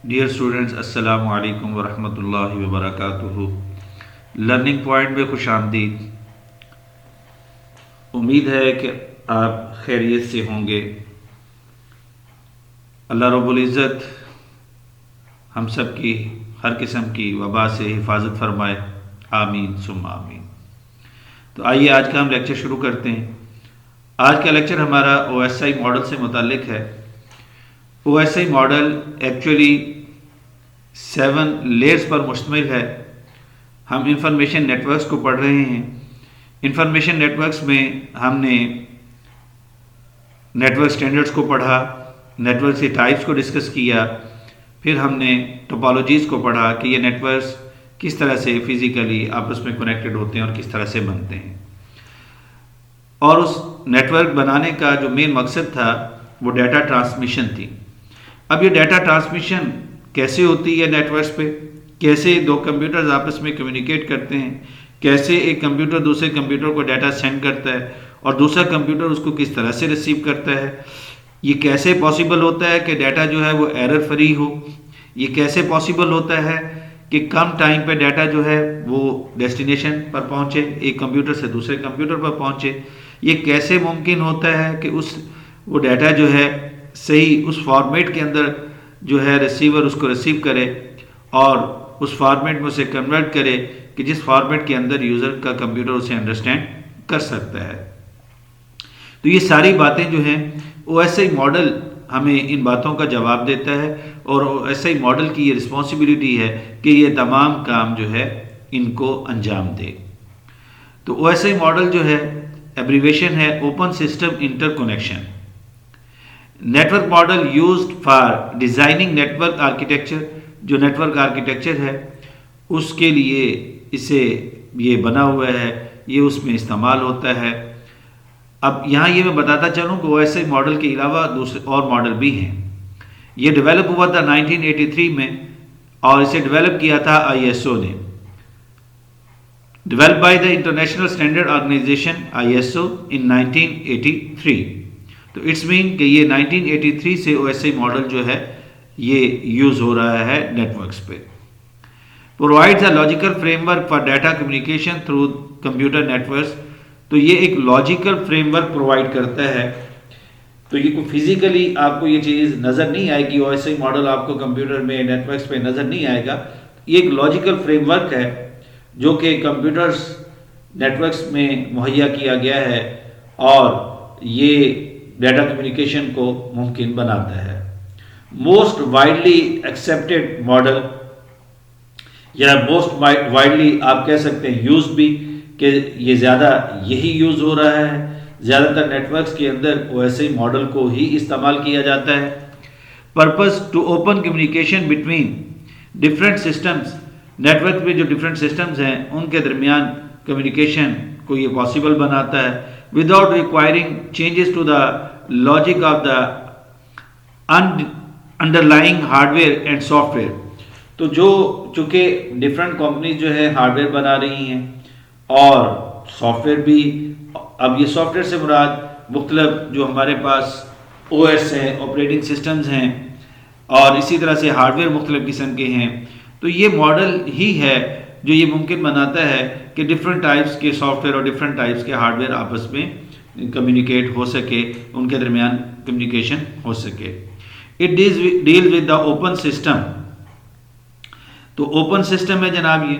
Dear students, अस्सलामु अलैकुम वरहमतुल्लाहि वबरकातुहू। लर्निंग पॉइंट में खुश आमदीद। उम्मीद है कि आप खैरियत से होंगे। अल्लाह रब्बुल इज़्ज़त हम सब की हर किस्म की वबा से हिफाजत फरमाए। आमीन सुम्मा आमीन। तो आइए आज का हम लेक्चर शुरू करते हैं। आज का लेक्चर हमारा OSI मॉडल से मुताल्लिक है। OSI मॉडल एक्चुअली 7 लेयर्स पर मुश्तमिल है। हम इंफॉर्मेशन नेटवर्क्स को पढ़ रहे हैं। इंफॉर्मेशन नेटवर्क्स में हमने नेटवर्क स्टैंडर्ड्स को पढ़ा, नेटवर्क की टाइप्स को डिस्कस किया, फिर हमने टोपोलॉजीज़ को पढ़ा कि ये नेटवर्क्स किस तरह से फिज़िकली आपस में कनेक्टेड होते हैं और किस तरह से बनते हैं। और उस नेटवर्क बनाने का जो मेन मकसद था वो डाटा ट्रांसमिशन थी। अब ये डाटा ट्रांसमिशन कैसे होती है नेटवर्क्स पे, कैसे दो कंप्यूटर्स आपस में कम्युनिकेट करते हैं, कैसे एक कंप्यूटर दूसरे कंप्यूटर को डाटा सेंड करता है और दूसरा कंप्यूटर उसको किस तरह से रिसीव करता है, ये कैसे पॉसिबल होता है कि डाटा जो है वो एरर फ्री हो, ये कैसे पॉसिबल होता है कि कम टाइम पे डाटा जो है वो डेस्टिनेशन पर पहुंचे, एक कंप्यूटर से दूसरे कंप्यूटर पर पहुंचे, ये कैसे मुमकिन होता है कि वो डाटा जो है सही उस फॉर्मेट के अंदर जो है रिसीवर उसको रिसीव करे और उस फॉर्मेट में उसे कन्वर्ट करे कि जिस फॉर्मेट के अंदर यूज़र का कंप्यूटर उसे अंडरस्टैंड कर सकता है। तो ये सारी बातें जो हैं OSI मॉडल हमें इन बातों का जवाब देता है और OSI मॉडल की ये रिस्पॉन्सिबिलिटी है कि ये तमाम काम जो है इनको अंजाम दे। तो OSI मॉडल जो है एब्रीवेशन है open system interconnection. Network model used for designing network architecture. जो नेटवर्क आर्किटेक्चर है उसके लिए इसे ये बना हुआ है, ये उसमें इस्तेमाल होता है। अब यहाँ ये मैं बताता चलूँ कि OSI मॉडल के अलावा दूसरे और मॉडल भी हैं। ये डेवलप हुआ था 1983 में और इसे डेवलप किया था ISO ने, develop by the international standard organization ISO in 1983। तो इट्स मीन कि ये 1983 से OSI मॉडल जो है ये यूज़ हो रहा है नेटवर्क्स पे। Provides a logical framework for data communication through computer networks. तो ये एक लॉजिकल फ्रेमवर्क प्रोवाइड करता है। तो ये कोई फिजिकली आपको ये चीज़ नज़र नहीं आएगी, OSI मॉडल आपको कंप्यूटर में नेटवर्क्स पे नज़र नहीं आएगा। ये एक लॉजिकल फ्रेमवर्क है जो कि कंप्यूटर्स नेटवर्क्स में मुहैया किया गया है और ये डाटा कम्युनिकेशन को मुमकिन बनाता है। मोस्ट वाइडली एक्सेप्टेड मॉडल या मोस्ट वाइडली आप कह सकते हैं यूज भी कि ये ज़्यादा यही यूज़ हो रहा है। ज़्यादातर नेटवर्क्स के अंदर OSI मॉडल को ही इस्तेमाल किया जाता है। Purpose to open communication between different systems. Network में जो डिफरेंट सिस्टम्स हैं उनके दरमियान कम्युनिकेशन को ये पॉसिबल बनाता है without requiring changes to the logic of the underlying hardware and software. तो जो चूँकि डिफरेंट कंपनीज जो है हार्डवेयर बना रही हैं और सॉफ्टवेयर भी, अब ये सॉफ्टवेयर से मुराद मुख्तलिफ जो हमारे पास OS हैं, ऑपरेटिंग सिस्टम्स हैं और इसी तरह से हार्डवेयर मुख्तलिफ किस्म के हैं। तो ये मॉडल ही है जो ये मुमकिन बनाता है कि डिफरेंट टाइप्स के सॉफ्टवेयर और डिफरेंट टाइप्स के हार्डवेयर आपस में कम्युनिकेट हो सके, उनके दरमियान कम्युनिकेशन हो सके। It deals with the open system. तो ओपन सिस्टम है जनाब। ये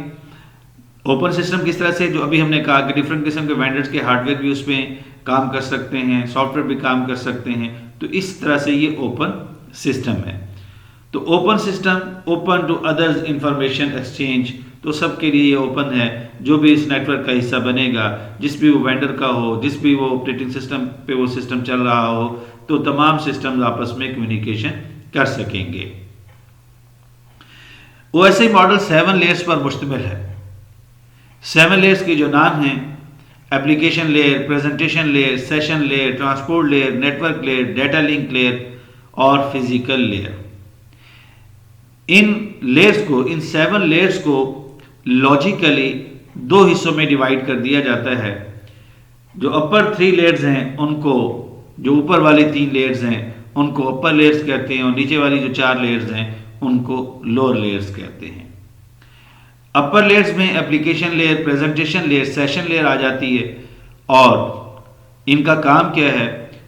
ओपन सिस्टम किस तरह से, जो अभी हमने कहा कि डिफरेंट किस्म के वेंडर्स के हार्डवेयर भी उसमें काम कर सकते हैं, सॉफ्टवेयर भी काम कर सकते हैं। तो इस तरह से ये ओपन सिस्टम है। तो open system open to others information exchange. तो सबके लिए ये ओपन है। जो भी इस नेटवर्क का हिस्सा बनेगा, जिस भी वो वेंडर का हो, जिस भी वो ऑपरेटिंग सिस्टम पे वो सिस्टम चल रहा हो, तो तमाम सिस्टम्स आपस में कम्युनिकेशन कर सकेंगे। OSI मॉडल 7 लेयर्स पर मुश्तमिल है। 7 लेयर्स के जो नाम हैं application layer, presentation layer, session layer, transport layer, network layer, data link layer और फिजिकल लेयर। इन लेयर्स को, इन 7 लेयर्स को लॉजिकली 2 हिस्सों में डिवाइड कर दिया जाता है। जो अपर 3 लेयर्स हैं उनको, जो ऊपर वाले 3 लेयर्स हैं उनको अपर लेयर्स कहते हैं और नीचे वाली जो 4 लेयर्स हैं उनको लोअर लेयर्स कहते हैं। अपर लेयर्स में application layer, presentation layer, session layer आ जाती है और इनका काम क्या है,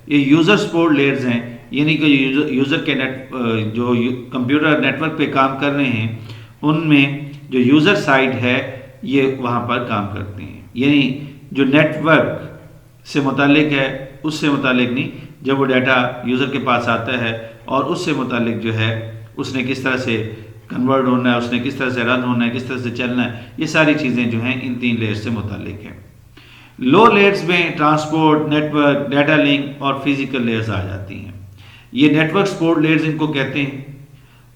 ये यूज़र सपोर्ट लेयर्स हैं, यानी कि यूज़र के जो कंप्यूटर नेटवर्क पे काम कर रहे हैं उनमें जो यूज़र साइड है ये वहाँ पर काम करते हैं, यानी जो नेटवर्क से मुतालिक है उससे मुतालिक नहीं, जब वो डाटा यूज़र के पास आता है और उससे मुतालिक जो है उसने किस तरह से कन्वर्ट होना है, उसने किस तरह से रन होना है, किस तरह से चलना है, ये सारी चीज़ें जो हैं इन 3 लेयर्स से मुतालिक हैं। लो लेयर्स में ट्रांसपोर्ट, नेटवर्क, डाटा लिंक और फिजिकल लेयर्स आ जाती हैं। ये नेटवर्क सपोर्ट लेयर्स इनको कहते हैं।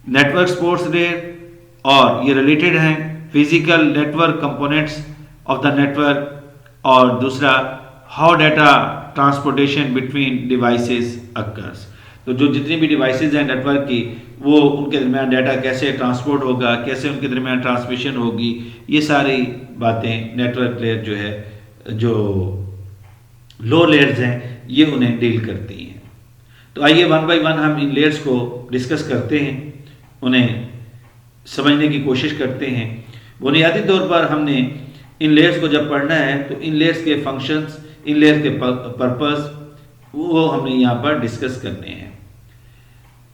नेटवर्क सपोर्ट्स लेयर और ये रिलेटेड हैं physical network components of the network, और दूसरा how data transportation between devices occurs. तो जो जितनी भी डिवाइसेस हैं नेटवर्क की, वो उनके दरमियान डाटा कैसे ट्रांसपोर्ट होगा, कैसे उनके दरमियान ट्रांसमिशन होगी, ये सारी बातें नेटवर्क लेयर जो है, जो लो लेयर्स हैं, ये उन्हें डील करती हैं। तो आइए 1 बाय 1 हम इन लेयर्स को डिस्कस करते हैं, उन्हें समझने की कोशिश करते हैं। बुनियादी तौर पर हमने इन लेयर्स को जब पढ़ना है तो इन लेयर्स के फंक्शंस, इन लेयर्स के पर्पस, वो हमने यहाँ पर डिस्कस करने हैं।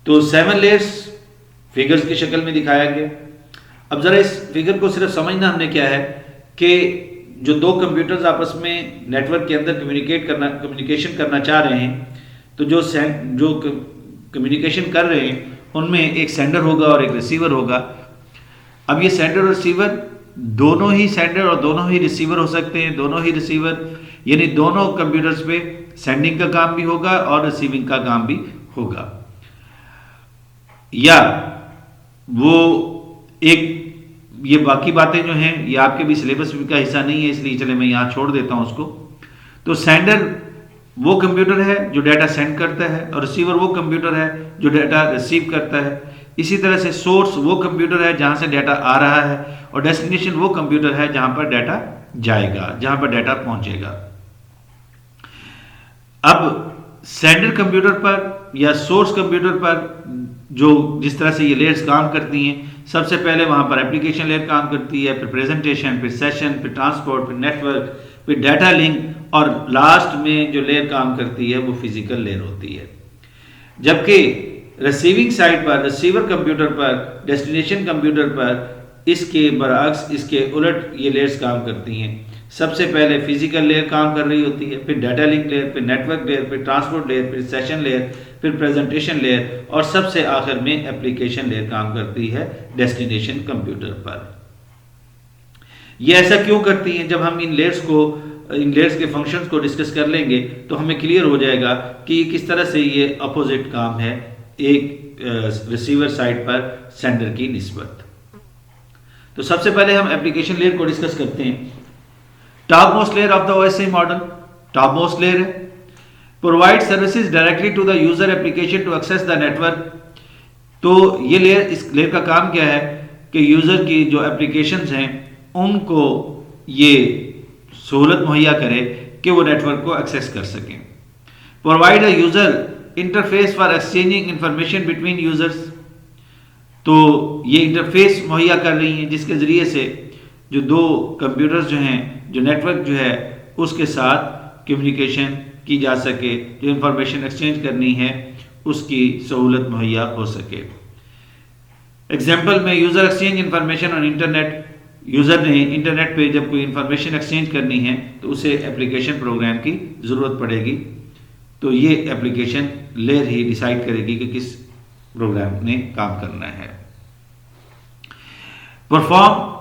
तो 7 लेयर्स फिगर्स की शक्ल में दिखाया गया। अब ज़रा इस फिगर को सिर्फ समझना हमने क्या है कि जो 2 कंप्यूटर्स आपस में नेटवर्क के अंदर कम्युनिकेशन करना चाह रहे हैं, तो जो कम्युनिकेशन कर रहे हैं उनमें एक सेंडर होगा और एक रिसीवर होगा। अब ये सेंडर और रिसीवर दोनों ही सेंडर और दोनों ही रिसीवर हो सकते हैं, दोनों ही रिसीवर, यानी दोनों कंप्यूटर्स पे सेंडिंग का काम भी होगा और रिसीविंग का काम भी होगा। या वो एक, ये बाकी बातें जो हैं ये आपके भी सिलेबस का हिस्सा नहीं है, इसलिए चले मैं यहाँ छोड़ देता हूँ उसको। तो सेंडर वो कंप्यूटर है जो डाटा सेंड करता है और रिसीवर वो कंप्यूटर है जो डाटा रिसीव करता है। इसी तरह से सोर्स वो कंप्यूटर है जहाँ से डाटा आ रहा है और डेस्टिनेशन वो कंप्यूटर है जहाँ पर डाटा जाएगा, जहाँ पर डाटा पहुँचेगा। अब सेंडर कंप्यूटर पर या सोर्स कंप्यूटर पर जो जिस तरह से ये लेयर्स काम करती हैं, सबसे पहले वहाँ पर एप्लीकेशन लेयर काम करती है, फिर प्रेजेंटेशन, फिर सेशन, फिर ट्रांसपोर्ट, फिर नेटवर्क, फिर डाटा लिंक, और लास्ट में जो लेयर काम करती है वो फिजिकल लेयर होती है। जबकि रिसीविंग साइड पर, रिसीवर कंप्यूटर पर, डेस्टिनेशन कंप्यूटर पर इसके बरअक्स, इसके उलट ये लेयर्स काम करती हैं। सबसे पहले फिजिकल लेयर काम कर रही होती है, फिर डाटा लिंक लेयर, फिर नेटवर्क लेयर, फिर ट्रांसपोर्ट लेयर, फिर सेशन लेयर, फिर प्रेजेंटेशन लेयर, और सबसे आखिर में एप्लीकेशन लेयर काम करती है डेस्टिनेशन कंप्यूटर पर। ये ऐसा क्यों करती हैं? जब हम इन लेयर्स के फंक्शंस को डिस्कस कर लेंगे तो हमें क्लियर हो जाएगा कि किस तरह से ये अपोजिट काम है एक रिसीवर साइड पर सेंडर की निस्बत। तो सबसे पहले हम एप्लीकेशन लेयर को डिस्कस करते हैं। Top most layer of the OSI model, top most layer है, provide services directly to the user application to access the network. तो ये लेयर, इस लेयर का काम क्या है कि यूजर की जो एप्लीकेशंस हैं उनको ये सहूलत मुहैया करे कि वो नेटवर्क को एक्सेस कर सकें। Provide a user interface for exchanging information between users. तो ये इंटरफेस मुहैया कर रही हैं जिसके ज़रिए से जो 2 कंप्यूटर्स जो हैं, जो नेटवर्क जो है उसके साथ कम्युनिकेशन की जा सके, जो इंफॉर्मेशन एक्सचेंज करनी है उसकी सहूलत मुहैया हो सके। एग्जाम्पल में user exchange information on internet. User ने इंटरनेट पे जब कोई इंफॉर्मेशन एक्सचेंज करनी है तो उसे एप्लीकेशन प्रोग्राम की ज़रूरत पड़ेगी। तो ये एप्लीकेशन लेयर ही डिसाइड करेगी कि किस प्रोग्राम ने काम करना है। परफॉर्म,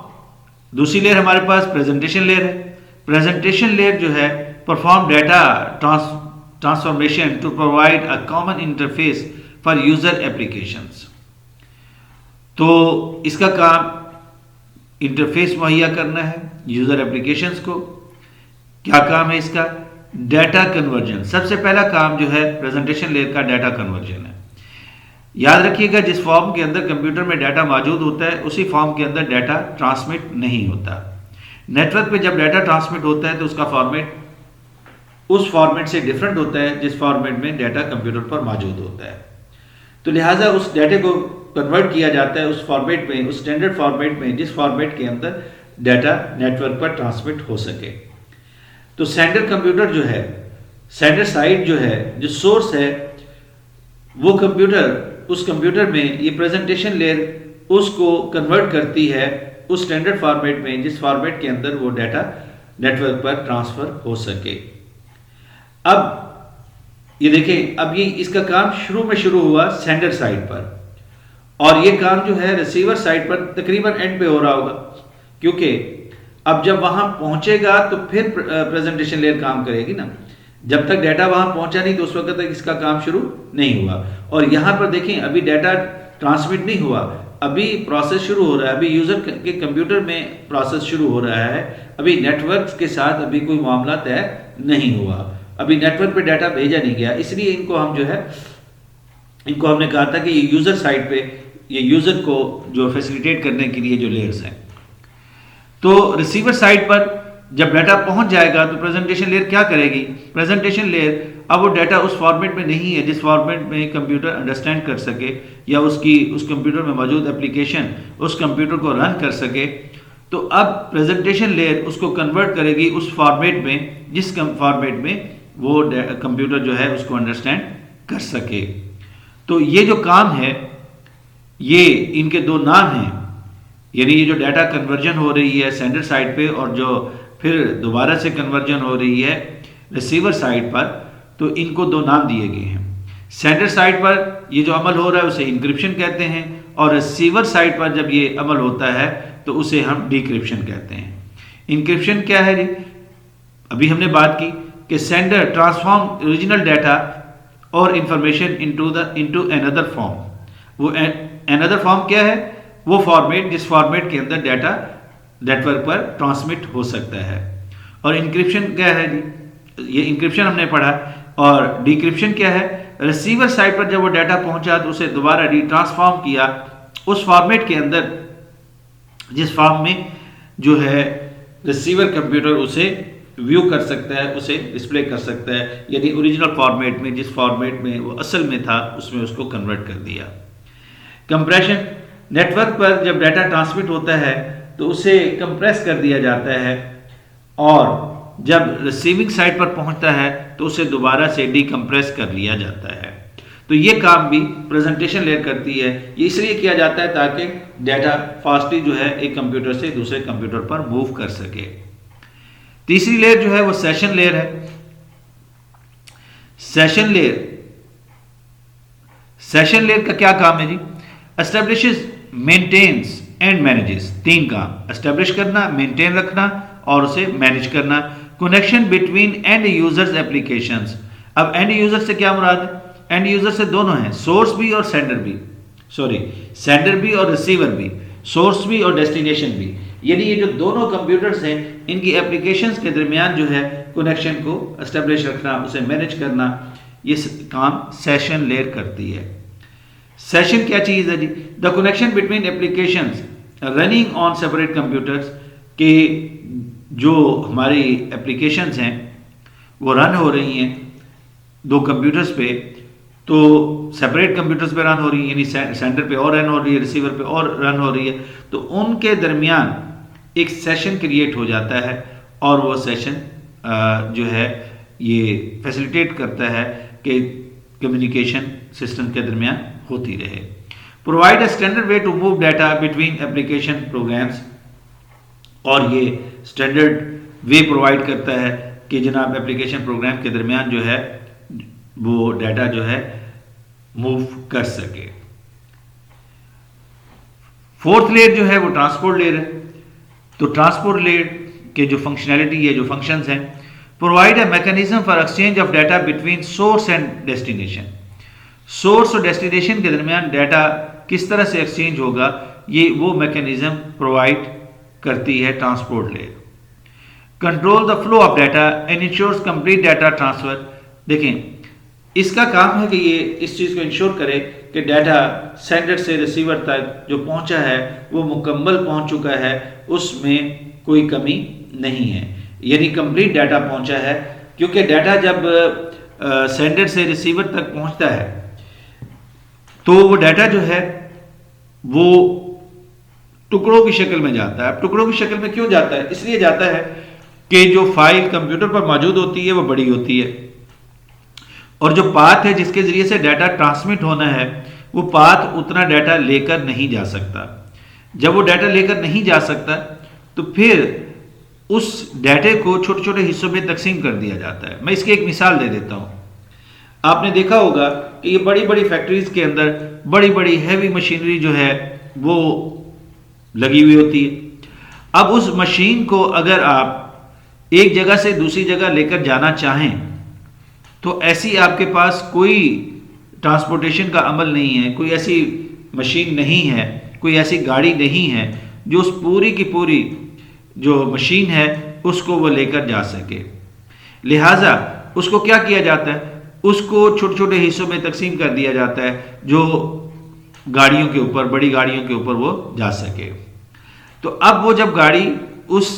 दूसरी लेयर हमारे पास प्रेजेंटेशन लेयर है। प्रेजेंटेशन लेयर जो है perform data transformation to provide a common interface for user applications. तो इसका काम इंटरफेस मुहैया करना है यूजर एप्लीकेशंस को। क्या काम है इसका? Data conversion. सबसे पहला काम जो है प्रेजेंटेशन लेयर का डाटा कन्वर्जन है। याद रखिएगा, जिस फॉर्म के अंदर कंप्यूटर में डाटा मौजूद होता है उसी फॉर्म के अंदर डाटा ट्रांसमिट नहीं होता। नेटवर्क पे जब डाटा ट्रांसमिट होता है तो उसका फॉर्मेट उस फॉर्मेट से डिफरेंट होता है जिस फॉर्मेट में डाटा कंप्यूटर पर मौजूद होता है। तो लिहाजा उस डाटे को कन्वर्ट किया जाता है उस फॉर्मेट में, उस स्टैंडर्ड फॉर्मेट में जिस फॉर्मेट के अंदर डाटा नेटवर्क पर ट्रांसमिट हो सके। तो सेंडर कंप्यूटर जो है, सेंडर साइड जो है, जो सोर्स है, वो कंप्यूटर, उस कंप्यूटर में ये प्रेजेंटेशन लेयर उसको कन्वर्ट करती है उस स्टैंडर्ड फॉर्मेट में जिस फॉर्मेट के अंदर वो डाटा नेटवर्क पर ट्रांसफर हो सके। अब ये देखें, अब ये इसका काम शुरू हुआ सेंडर साइड पर, और ये काम जो है रिसीवर साइड पर तकरीबन एंड पे हो रहा होगा, क्योंकि अब जब वहां पहुंचेगा तो फिर प्रेजेंटेशन लेयर काम करेगी ना। जब तक डाटा वहां पहुंचा नहीं तो उस वक्त तक इसका काम शुरू नहीं हुआ। और यहां पर देखें, अभी डाटा ट्रांसमिट नहीं हुआ, अभी प्रोसेस शुरू हो रहा है, अभी यूजर के कंप्यूटर में प्रोसेस शुरू हो रहा है, अभी नेटवर्क के साथ अभी कोई मामला तय नहीं हुआ, अभी नेटवर्क पे डाटा भेजा नहीं गया। इसलिए इनको हम जो है, इनको हमने कहा था कि ये यूजर साइड पे, ये यूजर को जो फैसिलिटेट करने के लिए जो लेयर्स हैं। तो रिसीवर साइड पर जब डाटा पहुंच जाएगा तो प्रेजेंटेशन लेयर क्या करेगी? प्रेजेंटेशन लेयर अब वो डाटा उस फॉर्मेट में नहीं है जिस फॉर्मेट में कंप्यूटर अंडरस्टैंड कर सके या उस कंप्यूटर में मौजूद एप्लीकेशन उस कंप्यूटर को रन कर सके। तो अब प्रेजेंटेशन लेयर उसको कन्वर्ट करेगी उस फॉर्मेट में जिस फॉर्मेट में वो कंप्यूटर जो है उसको अंडरस्टैंड कर सके। तो ये जो काम है, ये इनके दो नाम हैं, यानी ये जो डाटा कन्वर्जन हो रही है सेंडर साइड पे और जो फिर दोबारा से कन्वर्जन हो रही है रिसीवर साइड पर, तो इनको दो नाम दिए गए हैं। सेंडर साइड पर ये जो अमल हो रहा है उसे इंक्रिप्शन कहते हैं, और रिसीवर साइड पर जब ये अमल होता है तो उसे हम डिक्रिप्शन कहते हैं। इंक्रिप्शन क्या है जी? अभी हमने बात की कि सेंडर ट्रांसफॉर्म ओरिजिनल डाटा और इंफॉर्मेशन इनटू अनदर फॉर्म। वो अनदर फॉर्म क्या है? वो फॉर्मेट जिस फॉर्मेट के अंदर डाटा नेटवर्क पर ट्रांसमिट हो सकता है। और इंक्रिप्शन क्या है जी? ये इंक्रिप्शन हमने पढ़ा। और डिक्रिप्शन क्या है? रिसीवर साइड पर जब वो डाटा पहुंचा तो उसे दोबारा ट्रांसफॉर्म किया उस फॉर्मेट के अंदर जिस फॉर्म में जो है रिसीवर कंप्यूटर उसे व्यू कर सकता है, उसे डिस्प्ले कर सकता है, यानी ओरिजिनल फॉर्मेट में जिस फॉर्मेट में वो असल में था उसमें उसको कन्वर्ट कर दिया। कंप्रेशन, नेटवर्क पर जब डाटा ट्रांसमिट होता है तो उसे कंप्रेस कर दिया जाता है, और जब रिसीविंग साइड पर पहुंचता है तो उसे दोबारा से डीकंप्रेस कर लिया जाता है। तो ये काम भी प्रेजेंटेशन लेयर करती है। ये इसलिए किया जाता है ताकि डाटा फास्टली जो है एक कंप्यूटर से दूसरे कंप्यूटर पर मूव कर सके। तीसरी लेयर जो है वो सेशन लेयर है। सेशन लेयर का क्या काम है जी? Establishes, maintains and manages. तीन काम: एस्टेब्लिश करना, मेंटेन रखना और उसे मैनेज करना। Connection between and users applications. अब एंड यूजर से क्या मुराद है? एंड यूजर से दोनों हैं, सोर्स भी और सेंडर भी, सेंडर भी और रिसीवर भी, सोर्स भी और डेस्टिनेशन भी। यानी ये जो दोनों कंप्यूटर्स हैं इनकी एप्लीकेशंस के दरमियान जो है कनेक्शन को एस्टेब्लिश रखना, उसे मैनेज करना, ये काम सेशन लेयर करती है। सेशन क्या चीज़ है जी? The connection between applications running on separate computers, के जो हमारी एप्लीकेशंस हैं वो रन हो रही हैं दो कंप्यूटर्स पे, तो सेपरेट कंप्यूटर्स पे रन हो रही है, यानी सेंडर पे और रन हो रही है, रिसीवर पे और रन हो रही है, तो उनके दरमियान एक सेशन क्रिएट हो जाता है और वो सेशन जो है ये फैसिलिटेट करता है कि कम्युनिकेशन सिस्टम के दरमियान होती रहे। Provide a standard way to move data between application programs, और ये स्टैंडर्ड वे प्रोवाइड करता है कि जनाब एप्लीकेशन प्रोग्राम के दरमियान जो है वो डाटा जो है मूव कर सके। फोर्थ लेयर जो है वो ट्रांसपोर्ट लेयर है। तो ट्रांसपोर्ट लेयर के जो फंक्शनैलिटी है, जो फंक्शंस हैं, provide a mechanism for exchange of data between source and destination. Source और डेस्टिनेशन के दरमियान डाटा किस तरह से एक्सचेंज होगा, ये वो मैकेनिज्म प्रोवाइड करती है transport layer. Control the flow of data and ensures complete data transfer. देखें, इसका काम है कि ये इस चीज़ को इंश्योर करे कि डाटा सेंडर से रिसीवर तक जो पहुंचा है वो मुकम्मल पहुंच चुका है, उसमें कोई कमी नहीं है, यानी कंप्लीट डाटा पहुंचा है। क्योंकि डाटा जब सेंडर से रिसीवर तक पहुंचता है तो वो डाटा जो है वो टुकड़ों की शक्ल में जाता है। अब टुकड़ों की शक्ल में क्यों जाता है? इसलिए जाता है कि जो फाइल कंप्यूटर पर मौजूद होती है वो बड़ी होती है, और जो पाथ है जिसके जरिए से डाटा ट्रांसमिट होना है वो पाथ उतना डाटा लेकर नहीं जा सकता। जब वो डाटा लेकर नहीं जा सकता तो फिर उस डाटे को छोटे छोटे हिस्सों में तकसीम कर दिया जाता है। मैं इसकी एक मिसाल दे देता हूँ। आपने देखा होगा कि ये बड़ी बड़ी फैक्ट्रीज के अंदर बड़ी बड़ी हैवी मशीनरी जो है वो लगी हुई होती है। अब उस मशीन को अगर आप एक जगह से दूसरी जगह लेकर जाना चाहें तो ऐसी आपके पास कोई ट्रांसपोर्टेशन का अमल नहीं है, कोई ऐसी मशीन नहीं है, कोई ऐसी गाड़ी नहीं है जो उस पूरी की पूरी जो मशीन है उसको वो लेकर जा सके। लिहाजा उसको क्या किया जाता है? उसको छोटे छोटे हिस्सों में तकसीम कर दिया जाता है जो गाड़ियों के ऊपर, बड़ी गाड़ियों के ऊपर वो जा सके। तो अब वो जब गाड़ी उस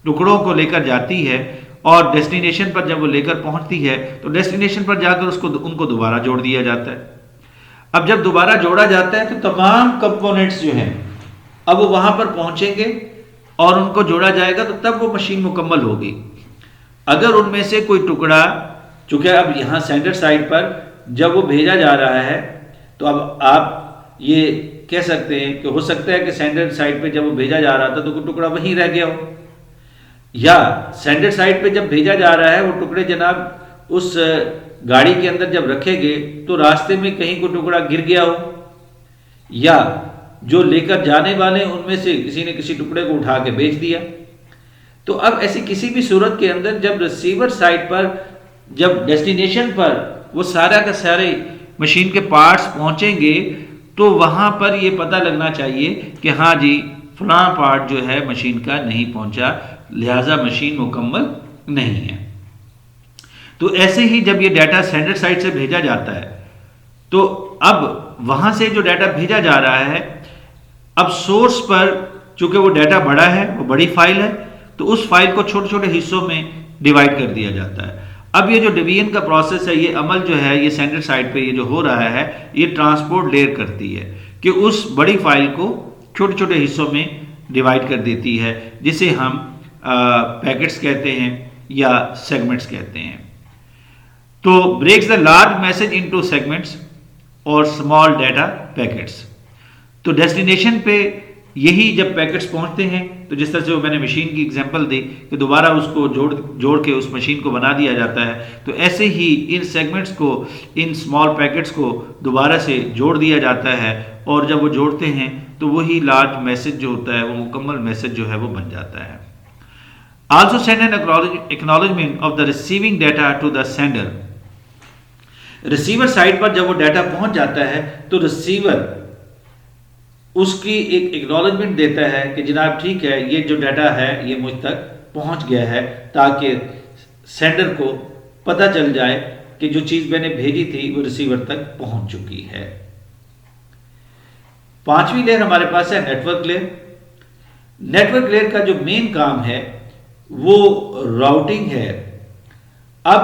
टुकड़ों को लेकर जाती है और डेस्टिनेशन पर जब वो लेकर पहुंचती है तो डेस्टिनेशन पर जाकर उसको उनको दोबारा जोड़ दिया जाता है। अब जब दोबारा जोड़ा जाता है तो तमाम कंपोनेंट्स जो हैं अब वो वहां पर पहुंचेंगे और उनको जोड़ा जाएगा, तो तब वो मशीन मुकम्मल होगी। अगर उनमें से कोई टुकड़ा, चूंकि अब यहाँ सेंटर साइड पर जब वो भेजा जा रहा है तो अब आप ये कह सकते हैं कि हो सकता है कि सेंटर साइड पे जब वो भेजा जा रहा था तो कोई टुकड़ा वहीं रह गया हो, या सेंटर साइड पे जब भेजा जा रहा है वो टुकड़े जनाब उस गाड़ी के अंदर जब रखे गए तो रास्ते में कहीं कोई टुकड़ा गिर गया हो, या जो लेकर जाने वाले उनमें से किसी ने किसी टुकड़े को उठा के बेच दिया। तो अब ऐसी किसी भी सूरत के अंदर जब रिसीवर साइड पर, जब डेस्टिनेशन पर वो सारा का सारे मशीन के पार्ट्स पहुंचेंगे तो वहां पर ये पता लगना चाहिए कि हाँ जी फलां पार्ट जो है मशीन का नहीं पहुंचा, लिहाजा मशीन मुकम्मल नहीं है। तो ऐसे ही जब ये डाटा सेंडर साइड से भेजा जाता है तो अब वहां से जो डाटा भेजा जा रहा है, अब सोर्स पर चूंकि वो डाटा बड़ा है, वो बड़ी फाइल है, तो उस फाइल को छोटे छोटे हिस्सों में डिवाइड कर दिया जाता है। अब ये जो डिवीजन का प्रोसेस है, ये अमल जो है ये सेंटर साइड पे ये जो हो रहा है ये ट्रांसपोर्ट लेयर करती है कि उस बड़ी फाइल को छोटे छोटे हिस्सों में डिवाइड कर देती है, जिसे हम पैकेट्स कहते हैं या सेगमेंट्स कहते हैं। तो breaks the large message into segments और स्मॉल डाटा पैकेट्स। तो डेस्टिनेशन पे यही जब पैकेट्स पहुंचते हैं तो जिस तरह से वो मैंने मशीन की एग्जांपल दी कि दोबारा उसको जोड़ के उस मशीन को बना दिया जाता है, तो ऐसे ही इन सेगमेंट्स को, इन स्मॉल पैकेट्स को दोबारा से जोड़ दिया जाता है, और जब वो जोड़ते हैं तो वही लार्ज मैसेज जो होता है वो मुकम्मल मैसेज जो है वो बन जाता है। Also send an acknowledgement of the receiving data to the sender. Receiver side पर जब वो डाटा पहुंच जाता है तो रिसीवर उसकी एक एक्नॉलेजमेंट देता है कि जनाब ठीक है, ये जो डाटा है ये मुझ तक पहुंच गया है, ताकि सेंडर को पता चल जाए कि जो चीज मैंने भेजी थी वो रिसीवर तक पहुंच चुकी है। पांचवी लेयर हमारे पास है नेटवर्क लेयर। नेटवर्क लेयर का जो मेन काम है वो राउटिंग है। अब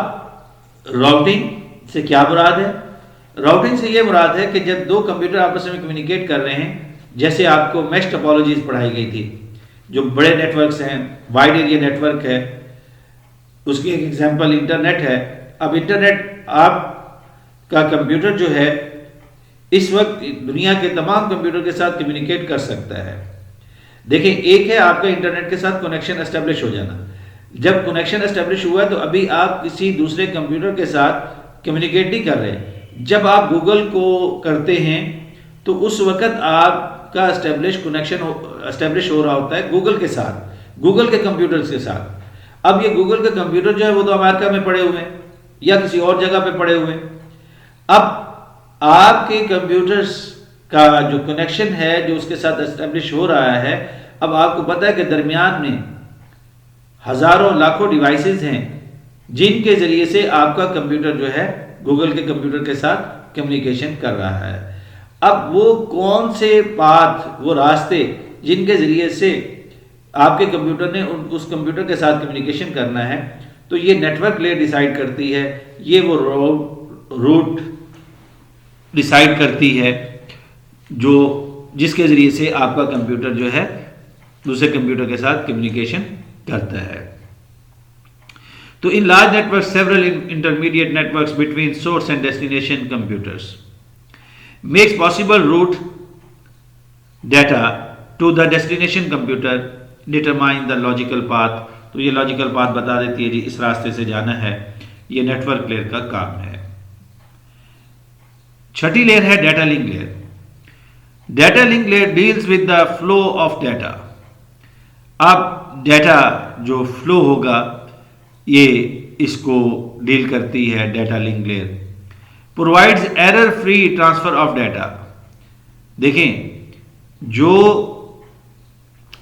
राउटिंग से क्या मुराद है? राउटिंग से ये मुराद है कि जब दो कंप्यूटर आपस में कम्युनिकेट कर रहे हैं, जैसे आपको मैश टोपोलॉजीज पढ़ाई गई थी, जो बड़े नेटवर्क्स हैं, वाइड एरिया नेटवर्क है, उसकी एक एग्जांपल इंटरनेट है। अब इंटरनेट आपका कंप्यूटर जो है इस वक्त दुनिया के तमाम कंप्यूटर के साथ कम्युनिकेट कर सकता है। देखिए, एक है आपका इंटरनेट के साथ कनेक्शन एस्टेब्लिश हो जाना। जब कनेक्शन एस्टेब्लिश हुआ तो अभी आप किसी दूसरे कंप्यूटर के साथ कम्युनिकेट नहीं कर रहे। जब आप गूगल को करते हैं तो उस वक्त आपका एस्टेब्लिश हो रहा होता है गूगल के साथ, गूगल के कंप्यूटर्स के साथ। अब ये गूगल के कंप्यूटर जो है वो तो अमेरिका में पड़े हुए हैं या किसी और जगह पे पड़े हुए हैं। अब आपके कंप्यूटर्स का जो कनेक्शन है जो उसके साथ एस्टेब्लिश हो रहा है, अब आपको पता है कि दरमियान में हजारों लाखों डिवाइसेस हैं जिनके जरिए से आपका कंप्यूटर जो है गूगल के कंप्यूटर के साथ कम्युनिकेशन कर रहा है। अब वो कौन से पाथ, वो रास्ते जिनके जरिए से आपके कंप्यूटर ने उस कंप्यूटर के साथ कम्युनिकेशन करना है, तो ये नेटवर्क लेयर डिसाइड करती है, ये वो रूट डिसाइड करती है जो जिसके ज़रिए से आपका कंप्यूटर जो है दूसरे कंप्यूटर के साथ कम्युनिकेशन करता है। तो in large network several intermediate networks between source and destination computers makes possible route data to the destination computer determine the logical path. तो ये लॉजिकल पाथ बता देती है जी इस रास्ते से जाना है, ये नेटवर्क लेयर का काम है। छठी लेयर है data link layer. Data link layer deals with the flow of data. अब डेटा जो फ्लो होगा ये इसको डील करती है data link layer. Provides error free transfer of data. देखें, जो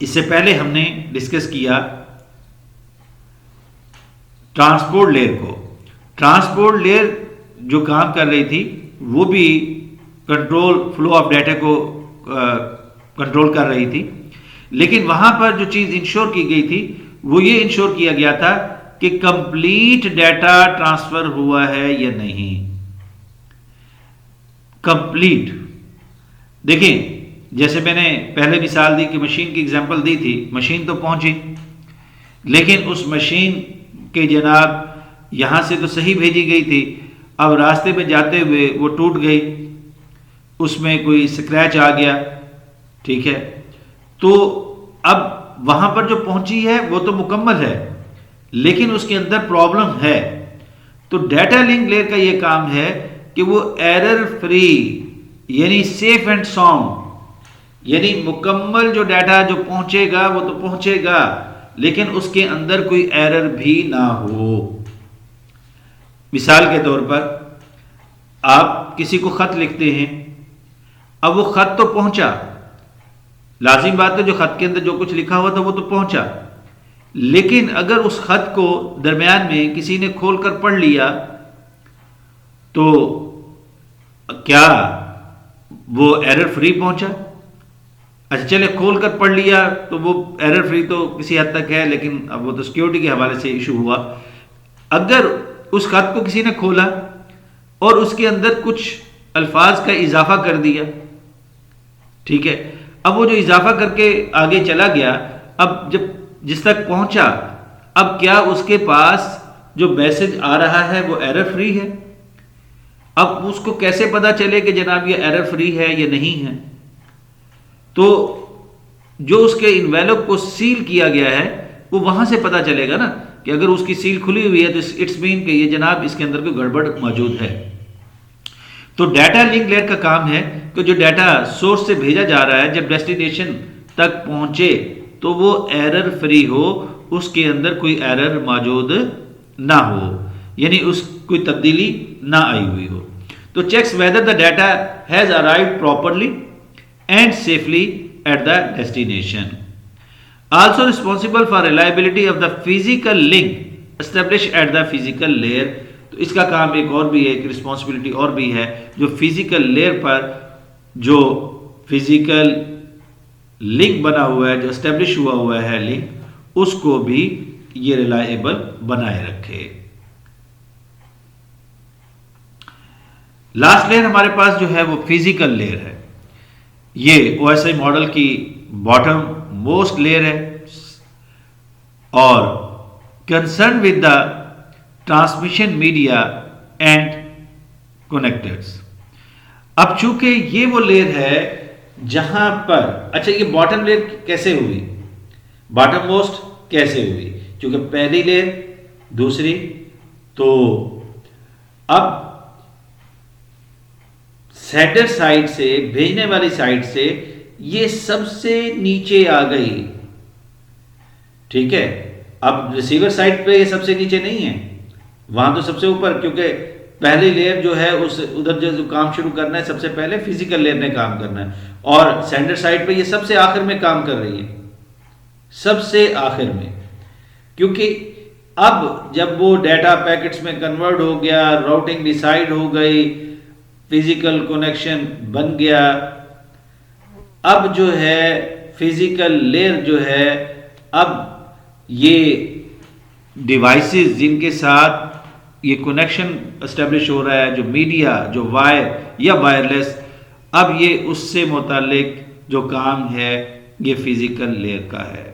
इससे पहले हमने डिस्कस किया ट्रांसपोर्ट लेयर को, ट्रांसपोर्ट लेयर जो काम कर रही थी वो भी कंट्रोल फ्लो ऑफ डाटा को कंट्रोल कर रही थी, लेकिन वहां पर जो चीज इंश्योर की गई थी वो ये इंश्योर किया गया था कि कंप्लीट डाटा ट्रांसफर हुआ है या नहीं। कंप्लीट, देखिए जैसे मैंने पहले मिसाल दी कि मशीन की एग्जांपल दी थी, मशीन तो पहुंची लेकिन उस मशीन के जनाब यहां से तो सही भेजी गई थी, अब रास्ते में जाते हुए वो टूट गई, उसमें कोई स्क्रैच आ गया, ठीक है, तो अब वहां पर जो पहुंची है वो तो मुकम्मल है लेकिन उसके अंदर प्रॉब्लम है। तो डाटा लिंक लेयर का ये काम है कि वो एरर फ्री यानी सेफ एंड साउंड, यानी मुकम्मल जो डाटा जो पहुंचेगा वो तो पहुंचेगा लेकिन उसके अंदर कोई एरर भी ना हो। मिसाल के तौर पर आप किसी को खत लिखते हैं, अब वो खत तो पहुंचा, लाजिम बात है जो खत के अंदर जो कुछ लिखा हुआ था वो तो पहुंचा, लेकिन अगर उस खत को दरमियान में किसी ने खोलकर पढ़ लिया तो क्या वो एरर फ्री पहुंचा? अच्छा चले खोल कर पढ़ लिया तो वो एरर फ्री तो किसी हद तक है, लेकिन अब वो तो सिक्योरिटी के हवाले से इशू हुआ। अगर उस खत को किसी ने खोला और उसके अंदर कुछ अल्फाज का इजाफा कर दिया, ठीक है, अब वो जो इजाफा करके आगे चला गया, अब जब जिस तक पहुंचा, अब क्या उसके पास जो मैसेज आ रहा है वो एरर फ्री है? अब उसको कैसे पता चले कि जनाब ये एरर फ्री है या नहीं है? तो जो उसके इन्वेलप को सील किया गया है वो वहां से पता चलेगा ना कि अगर उसकी सील खुली हुई है तो इट्स मीन कि ये जनाब इसके अंदर कोई गड़बड़ मौजूद है। तो डाटा लिंक लेयर का काम है कि जो डाटा सोर्स से भेजा जा रहा है जब डेस्टिनेशन तक पहुंचे तो वो एरर फ्री हो, उसके अंदर कोई एरर मौजूद ना हो, यानी उस कोई तब्दीली ना आई हुई हो। तो checks whether the data has arrived properly and safely at the destination. Also responsible for reliability of the physical link established at the physical layer. तो इसका काम एक और भी है, एक रिस्पॉन्सिबिलिटी और भी है, जो फिजिकल लेयर पर जो फिजिकल लिंक बना हुआ है, जो एस्टेब्लिश हुआ है लिंक, उसको भी ये रिलायबल बनाए रखे। लास्ट लेयर हमारे पास जो है वो फिजिकल लेयर है। ये OSI मॉडल की बॉटम मोस्ट लेयर है और concern with the transmission media and connectors. अब चूंकि ये वो लेयर है जहां पर, अच्छा ये बॉटम लेयर कैसे हुई, बॉटम मोस्ट कैसे हुई? क्योंकि पहली लेयर दूसरी, तो अब सेंडर साइड से, भेजने वाली साइड से ये सबसे नीचे आ गई, ठीक है। अब रिसीवर साइड पे ये सबसे नीचे नहीं है, वहां तो सबसे ऊपर, क्योंकि पहली लेयर जो है उस उधर जो काम शुरू करना है सबसे पहले फिजिकल लेयर ने काम करना है, और सेंडर साइड पे ये सबसे आखिर में काम कर रही है, सबसे आखिर में, क्योंकि अब जब वो डाटा पैकेट्स में कन्वर्ट हो गया, राउटिंग डिसाइड हो गई, फिजिकल कनेक्शन बन गया, अब जो है फिजिकल लेयर जो है, अब ये डिवाइसेस जिनके साथ ये कनेक्शन एस्टेब्लिश हो रहा है, जो मीडिया, जो वायर या वायरलेस, अब ये उससे मुतालिक जो काम है ये फिजिकल लेयर का है।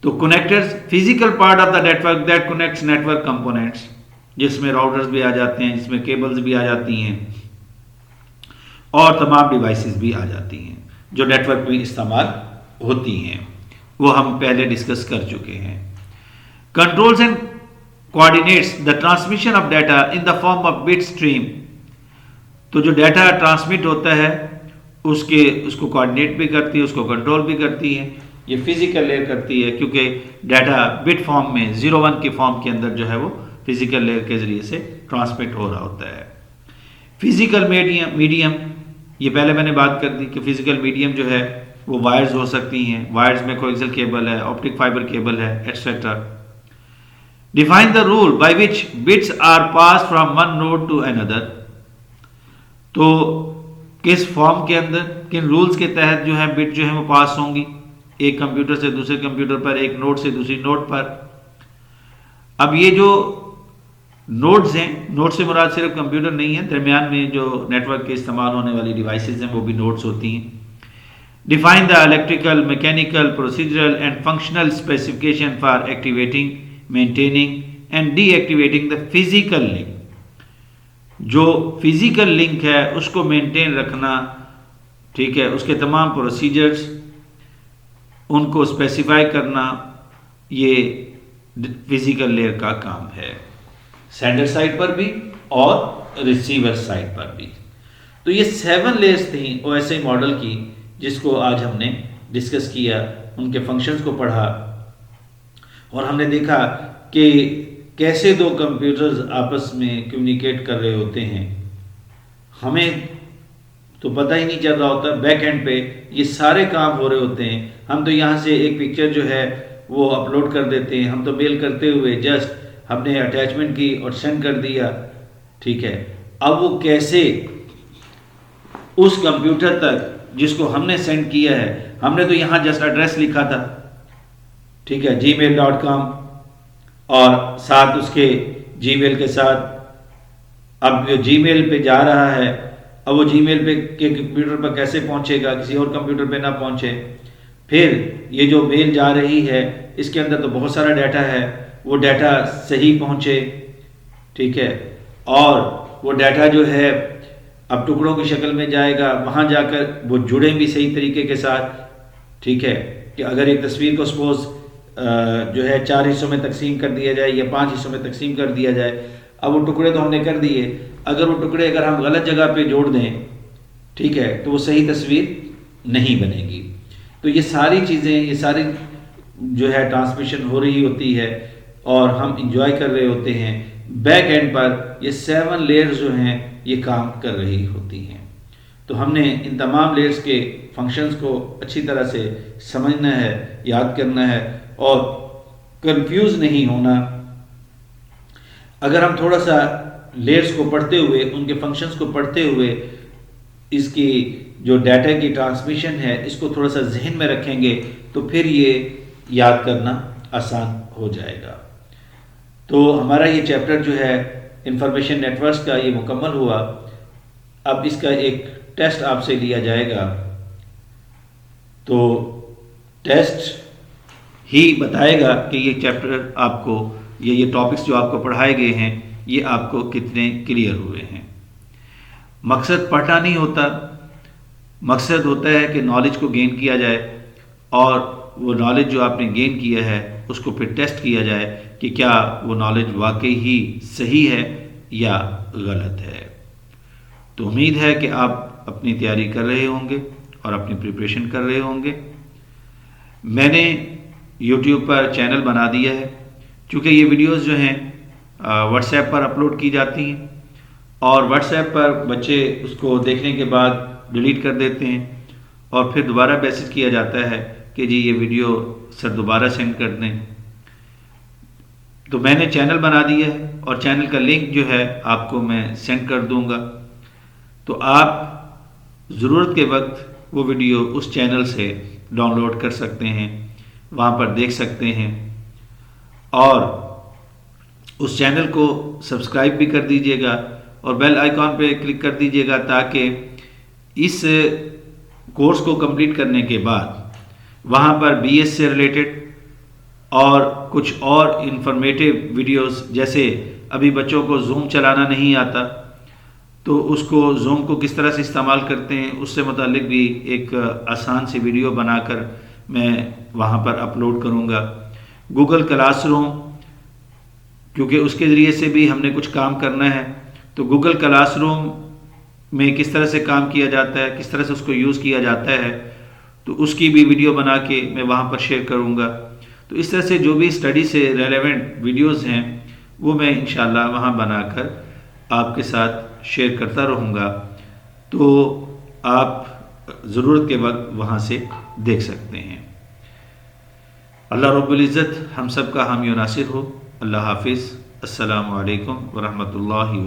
तो connectors, physical part of the network that connects network components, जिसमें राउटर्स भी आ जाते हैं, जिसमें केबल्स भी आ जाती हैं और तमाम डिवाइसेस भी आ जाती हैं जो नेटवर्क में इस्तेमाल होती हैं, वो हम पहले डिस्कस कर चुके हैं। Controls and coordinates the transmission of data in the form of bit stream. तो जो डाटा ट्रांसमिट होता है उसको कोऑर्डिनेट भी करती है, उसको कंट्रोल भी करती है। ये फिजिकल लेयर करती है क्योंकि डाटा बिट फॉर्म में 0-1 के फॉर्म के अंदर जो है वो फिजिकल लेयर के जरिए से ट्रांसमिट हो रहा होता है। फिजिकल मीडियम, ये पहले मैंने बात कर दी कि फिजिकल मीडियम जो है वो वायर्स हो सकती हैं, वायर्स में कोएक्सियल केबल है, ऑप्टिक फाइबर केबल है, etcetera. Define the rule by which bits are pass from one node to another. तो किस फॉर्म के अंदर, किन रूल्स के तहत जो है बिट जो है वो पास होंगी एक कंप्यूटर से दूसरे कंप्यूटर पर, एक नोड से दूसरी नोड पर। अब ये जो नोड्स हैं, नोड से मुराद सिर्फ कंप्यूटर नहीं है, दरमियान में जो नेटवर्क के इस्तेमाल होने वाली डिवाइसेस हैं वो भी नोड्स होती हैं। Define the electrical, mechanical, procedural and functional specification for activating, maintaining and deactivating the physical link. जो फिजिकल लिंक है उसको मेंटेन रखना, ठीक है, उसके तमाम प्रोसीजर्स उनको स्पेसिफाई करना, ये फिजिकल लेयर का काम है, सेंडर साइड पर भी और रिसीवर साइड पर भी। तो ये 7 लेयर्स थी ओएसआई मॉडल की जिसको आज हमने डिस्कस किया, उनके फंक्शंस को पढ़ा और हमने देखा कि कैसे दो कंप्यूटर्स आपस में कम्युनिकेट कर रहे होते हैं। हमें तो पता ही नहीं चल रहा होता, बैक एंड पे ये सारे काम हो रहे होते हैं। हम तो यहाँ से एक पिक्चर जो है वो अपलोड कर देते हैं, हम तो मेल करते हुए जस्ट हमने अटैचमेंट की और सेंड कर दिया, ठीक है। अब वो कैसे उस कंप्यूटर तक जिसको हमने सेंड किया है, हमने तो यहाँ जस्ट एड्रेस लिखा था, ठीक है, gmail.com और साथ उसके जीमेल के साथ अब जीमेल पे जा रहा है। अब वो जीमेल पे के कंप्यूटर पर कैसे पहुंचेगा, किसी और कंप्यूटर पे ना पहुंचे। फिर ये जो मेल जा रही है इसके अंदर तो बहुत सारा डाटा है, वो डाटा सही पहुंचे, ठीक है, और वो डाटा जो है अब टुकड़ों की शक्ल में जाएगा, वहाँ जाकर वो जुड़े भी सही तरीके के साथ, ठीक है। कि अगर एक तस्वीर को सपोज जो है 4 हिस्सों में तकसीम कर दिया जाए या 5 हिस्सों में तकसीम कर दिया जाए, अब वो टुकड़े तो हमने कर दिए, अगर वो टुकड़े अगर हम गलत जगह पे जोड़ दें, ठीक है, तो वो सही तस्वीर नहीं बनेगी। तो ये सारी चीज़ें, ये सारी जो है ट्रांसमिशन हो रही होती है और हम इंजॉय कर रहे होते हैं। बैक एंड पर ये 7 लेयर्स जो हैं ये काम कर रही होती हैं। तो हमने इन तमाम लेयर्स के फंक्शंस को अच्छी तरह से समझना है, याद करना है और कंफ्यूज नहीं होना। अगर हम थोड़ा सा लेयर्स को पढ़ते हुए, उनके फंक्शंस को पढ़ते हुए, इसकी जो डाटा की ट्रांसमिशन है इसको थोड़ा सा जहन में रखेंगे तो फिर ये याद करना आसान हो जाएगा। तो हमारा ये चैप्टर जो है इंफॉर्मेशन नेटवर्क्स का ये मुकम्मल हुआ। अब इसका एक टेस्ट आपसे लिया जाएगा, तो टेस्ट ही बताएगा कि ये चैप्टर आपको, ये टॉपिक्स जो आपको पढ़ाए गए हैं ये आपको कितने क्लियर हुए हैं। मकसद पढ़ना नहीं होता, मकसद होता है कि नॉलेज को गेन किया जाए और वो नॉलेज जो आपने गेन किया है उसको फिर टेस्ट किया जाए कि क्या वो नॉलेज वाकई ही सही है या गलत है। तो उम्मीद है कि आप अपनी तैयारी कर रहे होंगे और अपनी प्रिपरेशन कर रहे होंगे। मैंने YouTube पर चैनल बना दिया है, क्योंकि ये वीडियोस जो हैं व्हाट्सएप पर अपलोड की जाती हैं और व्हाट्सएप पर बच्चे उसको देखने के बाद डिलीट कर देते हैं और फिर दोबारा मैसेज किया जाता है कि जी ये वीडियो सर दोबारा सेंड कर दें। तो मैंने चैनल बना दिया है और चैनल का लिंक जो है आपको मैं सेंड कर दूंगा, तो आप ज़रूरत के वक्त वो वीडियो उस चैनल से डाउनलोड कर सकते हैं, वहाँ पर देख सकते हैं और उस चैनल को सब्सक्राइब भी कर दीजिएगा और बेल आइकॉन पे क्लिक कर दीजिएगा ताकि इस कोर्स को कंप्लीट करने के बाद वहाँ पर बीएस से रिलेटेड और कुछ और इंफॉर्मेटिव वीडियोस, जैसे अभी बच्चों को जूम चलाना नहीं आता तो उसको जूम को किस तरह से इस्तेमाल करते हैं उससे मुतालिक भी एक आसान सी वीडियो बनाकर मैं वहाँ पर अपलोड करूँगा। गूगल क्लासरूम, क्योंकि उसके ज़रिए से भी हमने कुछ काम करना है, तो गूगल क्लासरूम में किस तरह से काम किया जाता है, किस तरह से उसको यूज़ किया जाता है, तो उसकी भी वीडियो बना के मैं वहाँ पर शेयर करूँगा। तो इस तरह से जो भी स्टडी से रेलेवेंट वीडियोस हैं वो मैं इंशाल्लाह वहाँ बनाकर आपके साथ शेयर करता रहूँगा, तो आप ज़रूरत के वक्त वहाँ से देख सकते हैं। अल्लाह रब्बुल इज़्ज़त हम सब का हामी और नासिर हो। अल्लाह हाफिज़। अस्सलामु अलैकुम व रहमतुल्लाहि